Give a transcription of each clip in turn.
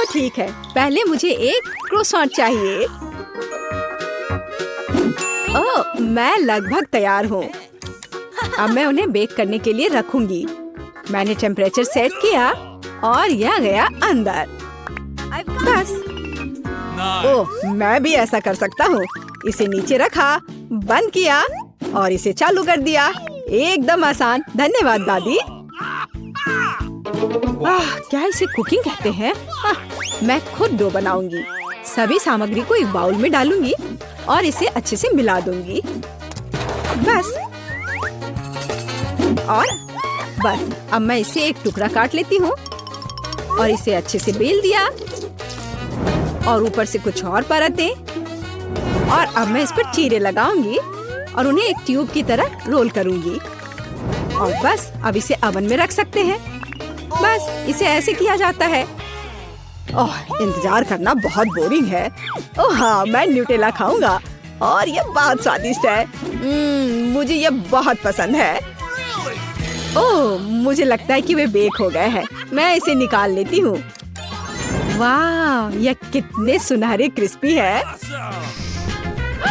तो ठीक है, पहले मुझे एक क्रोसॉन्ट चाहिए। ओह, मैं लगभग तैयार हूँ। अब मैं उन्हें बेक करने के लिए रखूंगी। मैंने टेम्परेचर सेट किया और यह गया अंदर। बस। ओह, मैं भी ऐसा कर सकता हूँ। इसे नीचे रखा, बंद किया और इसे चालू कर दिया। एकदम आसान। धन्यवाद दादी। क्या इसे कुकिंग कहते हैं? मैं खुद डो बनाऊंगी। सभी सामग्री को एक बाउल में डालूंगी और इसे अच्छे से मिला दूंगी। बस। और बस, अब मैं इसे एक टुकड़ा काट लेती हूँ और इसे अच्छे से बेल दिया और ऊपर से कुछ और परतें। और अब मैं इस पर चीरे लगाऊंगी और उन्हें एक ट्यूब की तरह रोल करूंगी। और बस, अब इसे ओवन में रख सकते हैं। बस, इसे ऐसे किया जाता है। ओह, इंतजार करना बहुत बोरिंग है। ओह हाँ, मैं न्यूटेला खाऊंगा और ये बहुत स्वादिष्ट है। मुझे ये बहुत पसंद है। ओह, मुझे लगता है कि वे बेक हो गए हैं। मैं इसे निकाल लेती हूँ। वाह, ये कितने सुनहरे क्रिस्पी है।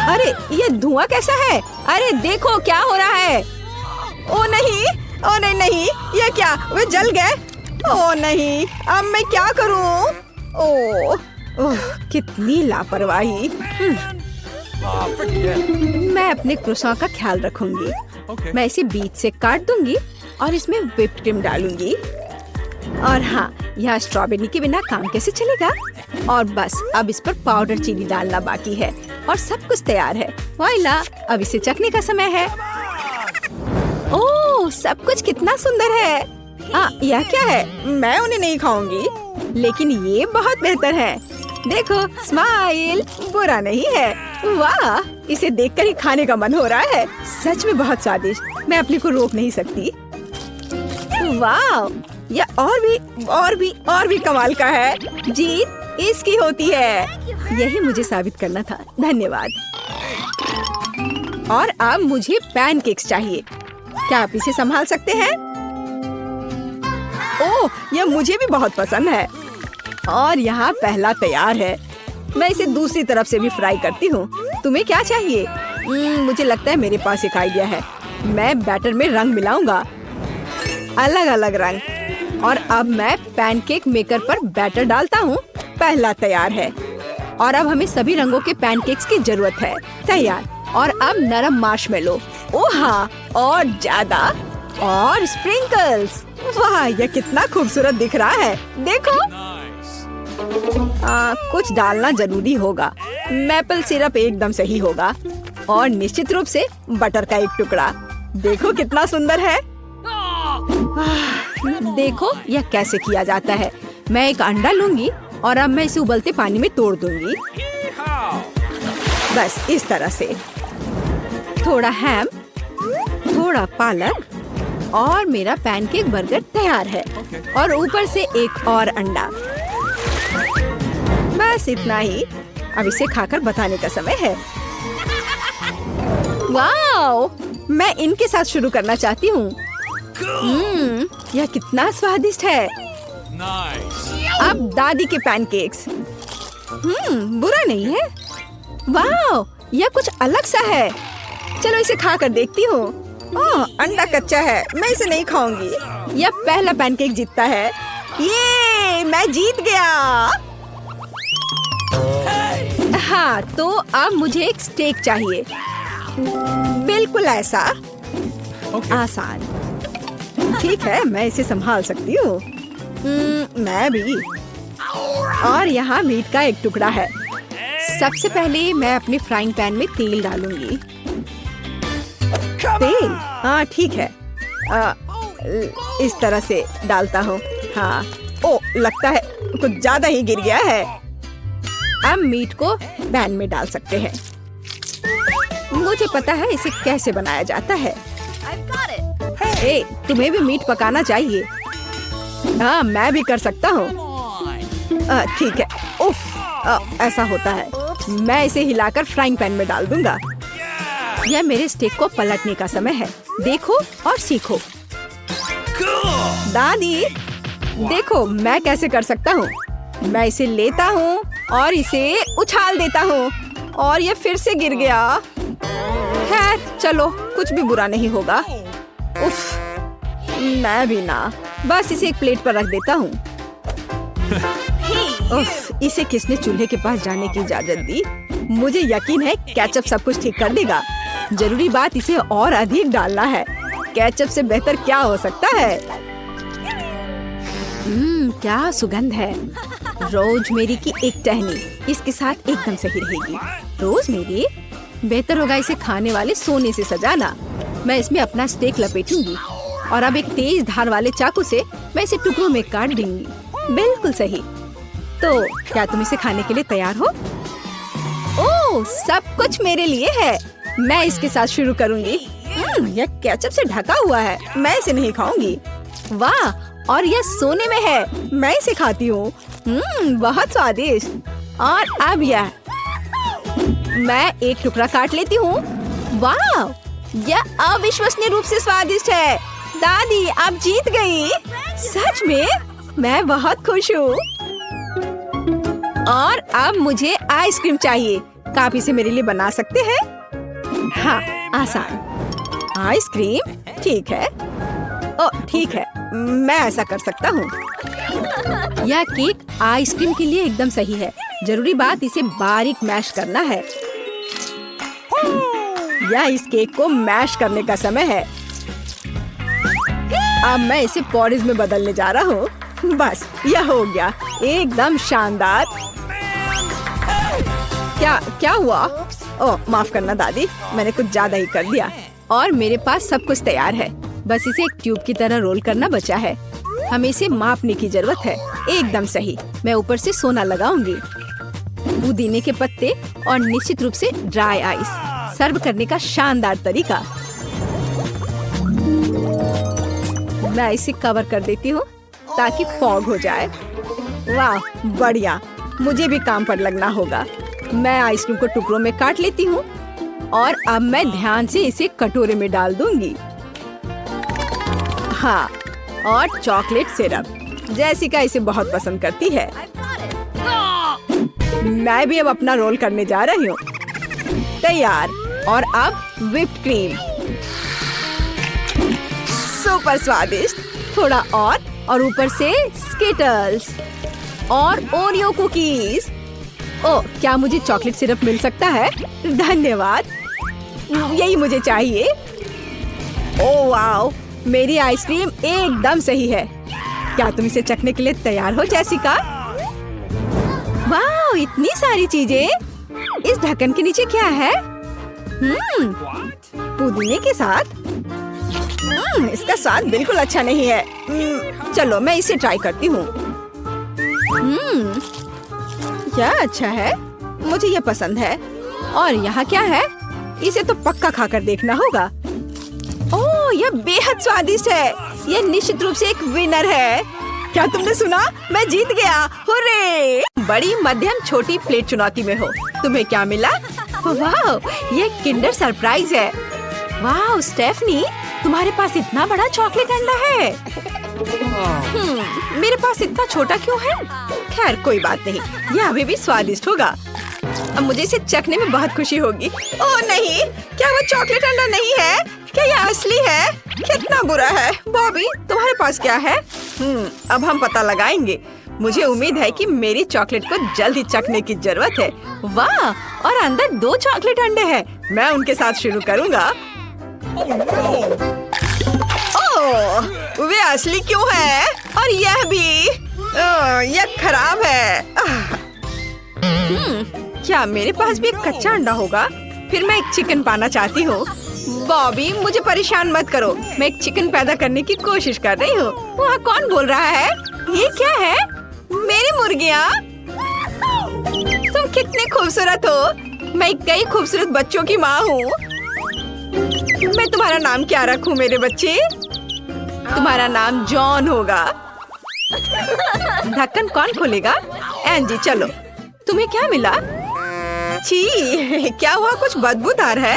अरे, ये धुआं कैसा है? अरे देखो क्या हो रहा है। ओ नहीं, ओ नहीं नहीं, ये क्या? वे जल गए। ओ नहीं, अब मैं क्या करूं? ओह, कितनी लापरवाही। मैं अपने क्रोसॉन का ख्याल रखूंगी। मैं इसे बीच से काट दूंगी और इसमें व्हिप्ड क्रीम डालूंगी। और हाँ, यह स्ट्रॉबेरी के बिना काम कैसे चलेगा? और बस, अब इस पर पाउडर चीनी डालना बाकी है और सब कुछ तैयार है। वाइला, अब इसे चखने का समय है। ओह, सब कुछ कितना सुंदर है। यह क्या है? मैं उन्हें नहीं खाऊंगी, लेकिन ये बहुत बेहतर है। देखो, स्माइल बुरा नहीं है। वाह, इसे देखकर ही खाने का मन हो रहा है। सच में बहुत स्वादिष्ट। मैं अपने को रोक नहीं सकती। वाह, यह और भी कमाल का है। जीत इसकी होती है। यही मुझे साबित करना था। धन्यवाद। और अब मुझे पैनकेक्स चाहिए। क्या आप इसे संभाल सकते हैं? ओह, यह मुझे भी बहुत पसंद है। और यहाँ पहला तैयार है। मैं इसे दूसरी तरफ से भी फ्राई करती हूँ। तुम्हें क्या चाहिए? मुझे लगता है मेरे पास एक आइडिया है। मैं बैटर में रंग मिलाऊंगा, अलग अलग रंग। और अब मैं पैनकेक मेकर पर बैटर डालता हूँ। पहला तैयार है। और अब हमें सभी रंगों के पैनकेक्स की जरूरत है। तैयार। और अब नरम मार्शमेलो। ओह हाँ, और ज्यादा। और स्प्रिंकल्स। वाह, यह कितना खूबसूरत दिख रहा है। देखो। कुछ डालना जरूरी होगा। मैपल सिरप एकदम सही होगा। और निश्चित रूप से बटर का एक टुकड़ा। देखो कितना सुंदर है। देखो यह कैसे किया जाता है। मैं एक अंडा लूंगी और अब मैं इसे उबलते पानी में तोड़ दूंगी। बस इस तरह से। थोड़ा हैम, थोड़ा पालक और मेरा पैनकेक बर्गर तैयार है। और ऊपर से एक और अंडा। बस इतना ही। अब इसे खाकर बताने का समय है। वाओ, मैं इनके साथ शुरू करना चाहती हूँ। यह कितना स्वादिष्ट है। अब दादी के पैनकेक्स। बुरा नहीं है। वाओ, यह कुछ अलग सा है। चलो इसे खाकर देखती हूँ। अंडा कच्चा है, मैं इसे नहीं खाऊंगी। यह पहला पैनकेक जीतता है। ये मैं जीत गया। हाँ, तो अब मुझे एक स्टेक चाहिए। बिल्कुल ऐसा। आसान। ठीक है, मैं इसे संभाल सकती हूँ। मैं भी। और यहाँ मीट का एक टुकड़ा है। सबसे पहले मैं अपने फ्राइंग पैन में तेल डालूंगी। तेल? हाँ ठीक है। इस तरह से डालता हूँ। हाँ। ओ, लगता है कुछ ज्यादा ही गिर गया है। अब मीट को पैन में डाल सकते हैं। मुझे पता है इसे कैसे बनाया जाता है। तुम्हें भी मीट पकाना चाहिए। हाँ, मैं भी कर सकता हूँ। ठीक है। उफ, ऐसा होता है। मैं इसे हिलाकर फ्राइंग पैन में डाल दूंगा। यह मेरे स्टेक को पलटने का समय है। देखो और सीखो। दादी, देखो मैं कैसे कर सकता हूँ। मैं इसे लेता हूँ और इसे उछाल देता हूँ और ये फिर से गिर गया। खैर चलो, कुछ भी बुरा नहीं होगा। उफ, मैं भी ना। बस इसे एक प्लेट पर रख देता हूँ। उफ, इसे किसने चूल्हे के पास जाने की इजाजत दी? मुझे यकीन है केचप सब कुछ ठीक कर देगा। जरूरी बात इसे और अधिक डालना है। केचप से बेहतर क्या हो सकता है? क्या सुगंध है। रोजमेरी की एक टहनी इसके साथ एकदम सही रहेगी। रोजमेरी? बेहतर होगा इसे खाने वाले सोने से सजाना। मैं इसमें अपना स्टेक लपेटूंगी और अब एक तेज धार वाले चाकू से मैं इसे टुकड़ों में काट दूंगी। बिल्कुल सही। तो क्या तुम इसे खाने के लिए तैयार हो? ओह, सब कुछ मेरे लिए है। मैं इसके साथ शुरू करूंगी। यह केचप से ढका हुआ है। मैं इसे नहीं खाऊंगी। वाह, और यह सोने में है। मैं इसे खाती हूँ। बहुत स्वादिष्ट। और अब यह, मैं एक टुकड़ा काट लेती हूँ। वाह, यह अविश्वसनीय रूप से स्वादिष्ट है। दादी, आप जीत गई। सच में? मैं बहुत खुश हूँ। और अब मुझे आइसक्रीम चाहिए। क्या आप इसे मेरे लिए बना सकते हैं? हाँ, आसान। आइसक्रीम? ठीक है। ओह, ठीक है, मैं ऐसा कर सकता हूँ। यह केक आइसक्रीम के लिए एकदम सही है। जरूरी बात इसे बारीक मैश करना है। यह इस केक को मैश करने का समय है। अब मैं इसे पॉरेज में बदलने जा रहा हूँ। बस, यह हो गया। एकदम शानदार। क्या हुआ? ओह, माफ करना दादी, मैंने कुछ ज्यादा ही कर दिया। और मेरे पास सब कुछ तैयार है। बस इसे एक ट्यूब की तरह रोल करना बचा है। हमें इसे मापने की जरूरत है। एकदम सही। मैं ऊपर से सोना लगाऊंगी, पुदीने के पत्ते और निश्चित रूप से ड्राई आइस। सर्व करने का शानदार तरीका। मैं इसे कवर कर देती हूँ ताकि फॉग हो जाए। वाह, बढ़िया। मुझे भी काम पर लगना होगा। मैं आइसक्रीम को टुकड़ों में काट लेती हूँ और अब मैं ध्यान से इसे कटोरे में डाल दूंगी। हाँ, और चॉकलेट सिरप। जैसिका इसे बहुत पसंद करती है। मैं भी अब अपना रोल करने जा रही हूँ। तैयार। और अब व्हिप्ड क्रीम। सुपर स्वादिष्ट। थोड़ा और ऊपर से स्किटल्स और ओरियो कुकीज। ओह, क्या मुझे चॉकलेट सिरप मिल सकता है? धन्यवाद, यही मुझे चाहिए। ओह वाओ, मेरी आइसक्रीम एकदम सही है। क्या तुम इसे चखने के लिए तैयार हो जैसिका? वाह, इतनी सारी चीजें। इस ढक्कन के नीचे क्या है? पुदीने के साथ। इसका स्वाद बिल्कुल अच्छा नहीं है। चलो, मैं इसे ट्राई करती हूँ। क्या अच्छा है। मुझे ये पसंद है। और यहाँ क्या है? इसे तो पक्का खाकर देखना होगा। ओह, यह बेहद स्वादिष्ट है। यह निश्चित रूप से एक विनर है। क्या तुमने सुना? मैं जीत गया। हुर्रे! बड़ी, मध्यम, छोटी प्लेट चुनौती में हो। तुम्हें क्या मिला? वाह, यह किंडर सरप्राइज है। वाह स्टेफनी, तुम्हारे पास इतना बड़ा चॉकलेट अंडा है। मेरे पास इतना छोटा क्यों है? खैर कोई बात नहीं, यह अभी भी स्वादिष्ट होगा। अब मुझे इसे चखने में बहुत खुशी होगी। ओह नहीं, क्या वो चॉकलेट अंडा नहीं है? क्या यह असली है? कितना बुरा है। बॉबी, तुम्हारे पास क्या है? अब हम पता लगाएंगे। मुझे उम्मीद है कि मेरी चॉकलेट को जल्द ही चखने की जरूरत है। वाह, और अंदर 2 चॉकलेट अंडे हैं। मैं उनके साथ शुरू करूँगा। ओह, वे असली क्यों है? और यह भी। यह खराब है। क्या मेरे पास भी एक कच्चा अंडा होगा? फिर मैं एक चिकन पाना चाहती हूँ। बॉबी, मुझे परेशान मत करो। मैं एक चिकन पैदा करने की कोशिश कर रही हूँ। वहाँ कौन बोल रहा है? ये क्या है? मेरी मुर्गियाँ। तुम कितने खूबसूरत हो। मैं कई खूबसूरत बच्चों की माँ हूँ। मैं तुम्हारा नाम क्या रखूँ मेरे बच्चे? तुम्हारा नाम जॉन होगा। ढक्कन कौन खोलेगा? एंजी, चलो। तुम्हें क्या मिला? छी, क्या हुआ? कुछ बदबूदार है।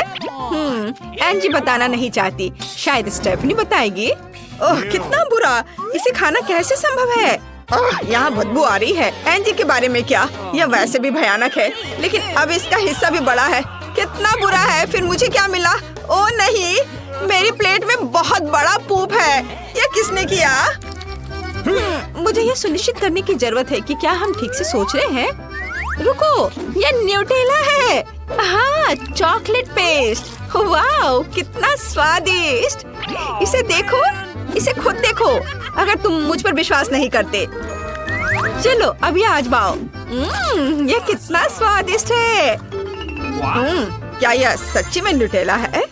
एंजी बताना नहीं चाहती। शायद स्टेफनी बताएगी। ओह, कितना बुरा। इसे खाना कैसे संभव है? यहाँ बदबू आ रही है। एंजी के बारे में क्या, यह वैसे भी भयानक है, लेकिन अब इसका हिस्सा भी बड़ा है। कितना बुरा है। फिर मुझे क्या मिला? ओ नहीं, मेरी प्लेट में बहुत बड़ा पूप है। यह किसने किया? मुझे यह सुनिश्चित करने की जरूरत है कि क्या हम ठीक से सोच रहे हैं। रुको, यह न्यूटेला है। हाँ, चॉकलेट पेस्ट। वाओ, कितना स्वादिष्ट। इसे देखो, इसे खुद देखो, अगर तुम मुझ पर विश्वास नहीं करते। चलो अब ये आजमाओ। यह कितना स्वादिष्ट है। क्या यह सच्ची में न्यूटेला है?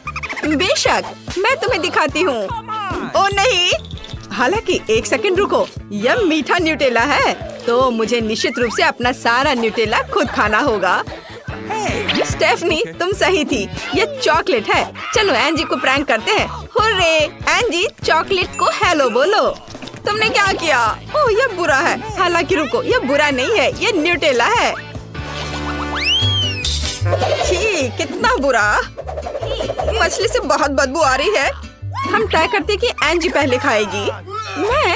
बेशक, मैं तुम्हें दिखाती हूँ। ओ नहीं, हालांकि एक सेकंड रुको, यह मीठा न्यूटेला है, तो मुझे निश्चित रूप से अपना सारा न्यूटेला खुद खाना होगा। स्टेफनी, तुम सही थी, यह चॉकलेट है। चलो एंजी को प्रैंक करते हैं। हुर्रे! एंजी, चॉकलेट को हेलो बोलो। तुमने क्या किया? ओह, यह बुरा है। हालांकि रुको, यह बुरा नहीं है, यह न्यूटेला है। छी, कितना बुरा। मछली से बहुत बदबू आ रही है। हम ट्राई करते कि एंजी पहले खाएगी। मैं?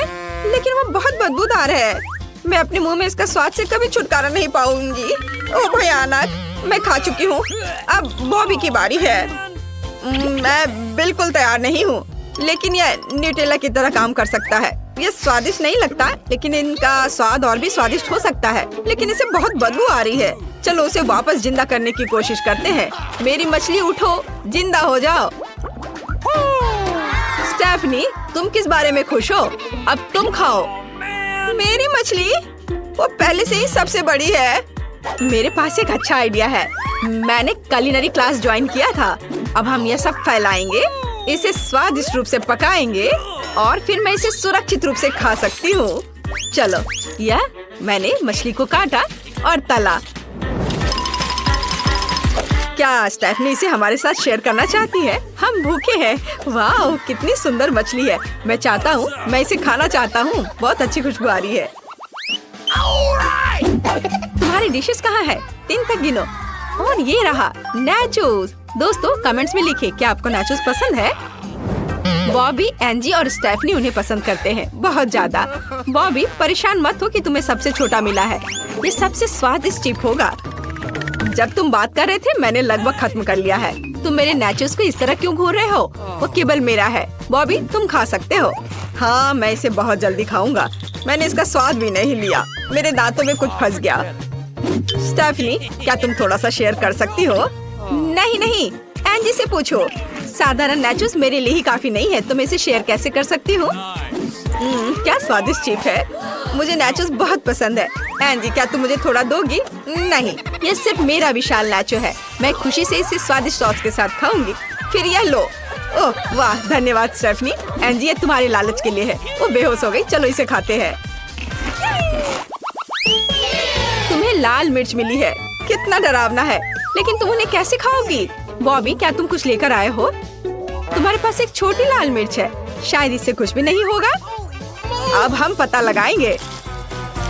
लेकिन वो बहुत बदबूदार है। मैं अपने मुंह में इसका स्वाद से कभी छुटकारा नहीं पाऊंगी। ओह भयानक, मैं खा चुकी हूँ। अब बॉबी की बारी है। मैं बिल्कुल तैयार नहीं हूँ, लेकिन यह न्यूटेला की तरह काम कर सकता है। यह स्वादिष्ट नहीं लगता, लेकिन इनका स्वाद और भी स्वादिष्ट हो सकता है। लेकिन इसे बहुत बदबू आ रही है। चलो उसे वापस जिंदा करने की कोशिश करते हैं। मेरी मछली उठो, जिंदा हो जाओ। स्टेफनी, तुम किस बारे में खुश हो? अब तुम खाओ। मेरी मछली? वो पहले से ही सबसे बड़ी है। मेरे पास एक अच्छा आइडिया है। मैंने कुलिनरी क्लास ज्वाइन किया था। अब हम यह सब फैलाएंगे, इसे स्वादिष्ट रूप से पकाएंगे और फिर मैं इसे सुरक्षित रूप से खा सकती हूँ। चलो, यह मैंने मछली को काटा और तला। क्या स्टेफनी इसे हमारे साथ शेयर करना चाहती है? हम भूखे हैं। वाह, कितनी सुंदर मछली है। मैं चाहता हूँ, मैं इसे खाना चाहता हूँ। बहुत अच्छी खुशबू आ रही है। तुम्हारी डिशेस कहाँ है? 3 तक गिनो। और ये रहा नाचोस। दोस्तों, कमेंट्स में लिखिए, क्या आपको नाचोस पसंद है? बॉबी, एंजी और स्टेफनी उन्हें पसंद करते हैं, बहुत ज्यादा। बॉबी, परेशान मत हो कि तुम्हें सबसे छोटा मिला है। ये सबसे स्वादिष्ट चिप होगा। जब तुम बात कर रहे थे, मैंने लगभग खत्म कर लिया है। तुम मेरे नाचोस को इस तरह क्यों घूर रहे हो? वो केवल मेरा है। बॉबी, तुम खा सकते हो। हाँ, मैं इसे बहुत जल्दी खाऊंगा। मैंने इसका स्वाद भी नहीं लिया। मेरे दांतों में कुछ फंस गया। स्टेफनी, क्या तुम थोड़ा सा शेयर कर सकती हो? नहीं नहीं, एंजी से पूछो। साधारण नाचोस मेरे लिए ही काफी नहीं है, तो मैं इसे शेयर कैसे कर सकती हूँ? क्या स्वादिष्ट चिप है। मुझे नाचोस बहुत पसंद है। एंजी, क्या तुम मुझे थोड़ा दोगी? नहीं, ये सिर्फ मेरा विशाल नाचो है। मैं खुशी से इसे स्वादिष्ट सॉस के साथ खाऊंगी। फिर यह लो। ओह वाह, धन्यवाद स्टेफनी। एंजी, ये तुम्हारे लालच के लिए है। वो बेहोश हो गई। चलो इसे खाते हैं। तुम्हें लाल मिर्च मिली है। कितना डरावना है, लेकिन तुम उन्हें कैसे खाओगी? बॉबी, क्या तुम कुछ लेकर आए हो? तुम्हारे पास एक छोटी लाल मिर्च है, शायद इससे कुछ भी नहीं होगा। अब हम पता लगाएंगे।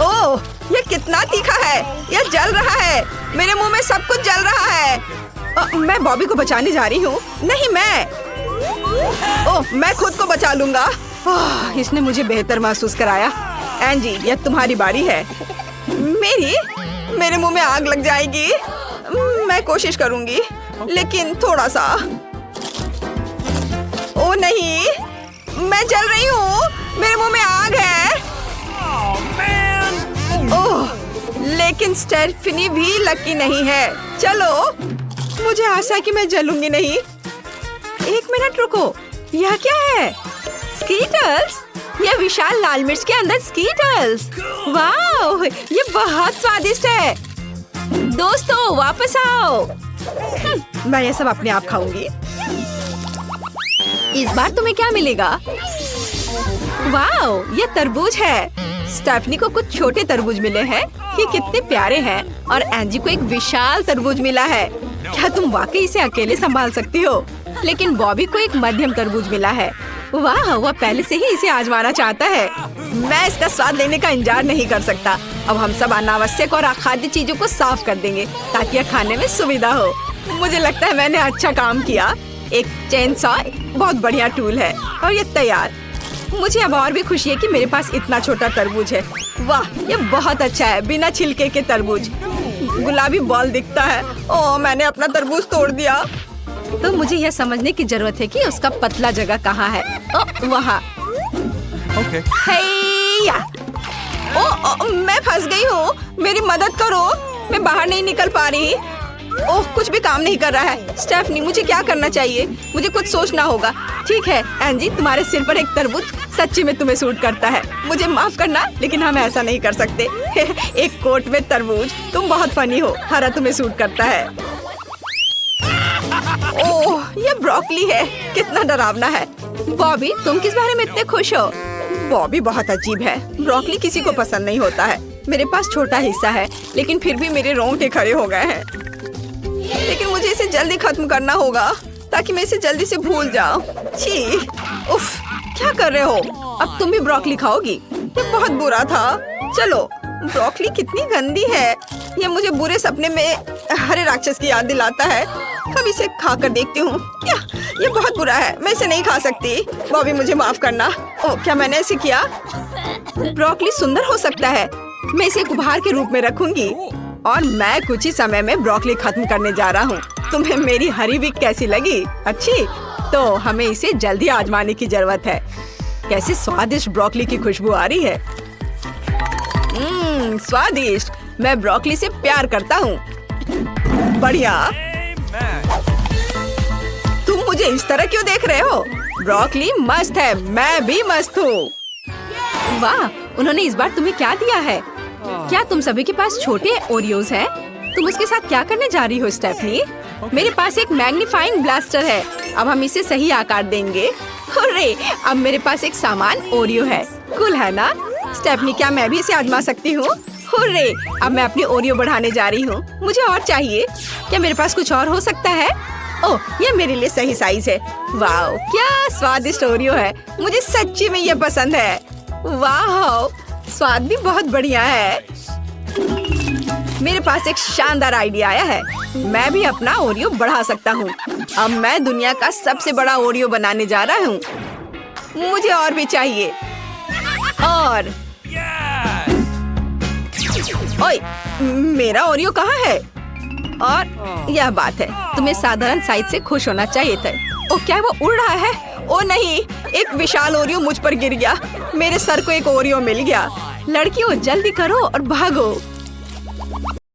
ओह, ये कितना तीखा है। यह जल रहा है। मेरे मुंह में सब कुछ जल रहा है। मैं बॉबी को बचाने जा रही हूँ। नहीं, मैं खुद को बचा लूंगा। इसने मुझे बेहतर महसूस कराया। एंजी, यह तुम्हारी बारी है। मेरे मुंह में आग लग जाएगी। मैं कोशिश करूंगी, लेकिन थोड़ा सा। ओ नहीं, मैं जल रही हूँ। मेरे मुंह में आग है। ओह, लेकिन स्टेफनी भी लकी नहीं है। चलो, मुझे आशा है कि मैं जलूंगी नहीं। एक मिनट रुको, यह क्या है? स्कीटल्स। यह विशाल लाल मिर्च के अंदर स्कीटल्स। वाह, ये बहुत स्वादिष्ट है। दोस्तों, वापस आओ। मैं ये सब अपने आप खाऊंगी। इस बार तुम्हें क्या मिलेगा? वाह, ये तरबूज है। स्टेफनी को कुछ छोटे तरबूज मिले हैं। ये कितने प्यारे हैं। और एंजी को एक विशाल तरबूज मिला है। क्या तुम वाकई इसे अकेले संभाल सकती हो? लेकिन बॉबी को एक मध्यम तरबूज मिला है। वाह, वह पहले से ही इसे आजमाना चाहता है। मैं इसका स्वाद लेने का इंतजार नहीं कर सकता। अब हम सब अनावश्यक और अखाद्य चीजों को साफ कर देंगे, ताकि यह खाने में सुविधा हो। मुझे लगता है मैंने अच्छा काम किया। एक चेन सॉ बहुत बढ़िया टूल है। और ये तैयार। मुझे अब और भी खुशी है कि मेरे पास इतना छोटा तरबूज है। वाह, ये बहुत अच्छा है, बिना छिलके के तरबूज। गुलाबी बॉल दिखता है। ओह, मैंने अपना तरबूज तोड़ दिया। तो मुझे यह समझने की जरूरत है कि उसका पतला जगह कहाँ है। ओह, वहाँ। हैया। ओह, मैं फंस गई हूँ, मेरी मदद करो, मैं बाहर नहीं निकल पा रही। ओह, कुछ भी काम नहीं कर रहा है। स्टेफनी, मुझे क्या करना चाहिए? मुझे कुछ सोचना होगा। ठीक है एंजी, तुम्हारे सिर पर एक तरबूज सच्ची में तुम्हें सूट करता है। मुझे माफ करना, लेकिन हम ऐसा नहीं कर सकते। एक कोट में तरबूज, तुम बहुत फनी हो। हरा तुम्हें सूट करता है। ओह, ये ब्रोकली है, कितना डरावना है। बॉबी, तुम किस बारे में इतने खुश हो? बॉबी बहुत अजीब है। ब्रोकली किसी को पसंद नहीं होता है। मेरे पास छोटा हिस्सा है, लेकिन फिर भी मेरे रोंगटे खड़े हो गए हैं। लेकिन मुझे इसे जल्दी खत्म करना होगा ताकि मैं इसे जल्दी से भूल जाऊं। छी, उफ, क्या कर रहे हो? अब तुम भी ब्रोकली खाओगी? ये बहुत बुरा था। चलो, ब्रोकली कितनी गंदी है। ये मुझे बुरे सपने में हरे राक्षस की याद दिलाता है। अब इसे खाकर देखती हूँ। ये बहुत बुरा है, मैं इसे नहीं खा सकती। बॉबी, मुझे माफ करना। ओह, क्या मैंने ऐसे किया? ब्रोकली सुंदर हो सकता है। मैं इसे एक उपहार के रूप में रखूंगी और मैं कुछ ही समय में ब्रोकली खत्म करने जा रहा हूँ। तुम्हें मेरी हरी विक कैसी लगी? अच्छी? तो हमें इसे जल्दी आजमाने की जरूरत है। कैसी स्वादिष्ट ब्रोकली की खुशबू आ रही है। स्वादिष्ट। मैं ब्रोकली से प्यार करता हूँ। बढ़िया। तुम मुझे इस तरह क्यों देख रहे हो? ब्रोकली मस्त है, मैं भी मस्त हूँ। वाह, उन्होंने इस बार तुम्हें क्या दिया है? क्या तुम सभी के पास छोटे ओरियोज हैं? तुम उसके साथ क्या करने जा रही हो स्टेफनी? मेरे पास एक मैग्नीफाइंग ब्लास्टर है। अब हम इसे सही आकार देंगे। अरे, अब मेरे पास एक सामान ओरियो है। कूल है ना? स्टेफनी, क्या मैं भी इसे आजमा सकती हूँ? हुर्रे, अब मैं अपनी ओरियो बढ़ाने जा रही हूँ। मुझे और चाहिए। क्या मेरे पास कुछ और हो सकता है? ओह, ये मेरे लिए सही साइज है। वाह, क्या स्वादिष्ट ओरियो है। मुझे सच्ची में ये पसंद है। वाह, स्वाद भी बहुत बढ़िया है। मेरे पास एक शानदार आइडिया आया है। मैं भी अपना ओरियो बढ़ा सकता हूँ। अब मैं दुनिया का सबसे बड़ा ओरियो बनाने जा रहा हूँ। मुझे और भी चाहिए। और ओए, मेरा ओरियो कहाँ है? और यह बात है, तुम्हें साधारण साइज से खुश होना चाहिए था। ओ, क्या वो उड़ रहा है? ओ नहीं, एक विशाल ओरियो मुझ पर गिर गया। मेरे सर को एक ओरियो मिल गया। लड़कियों, जल्दी करो और भागो।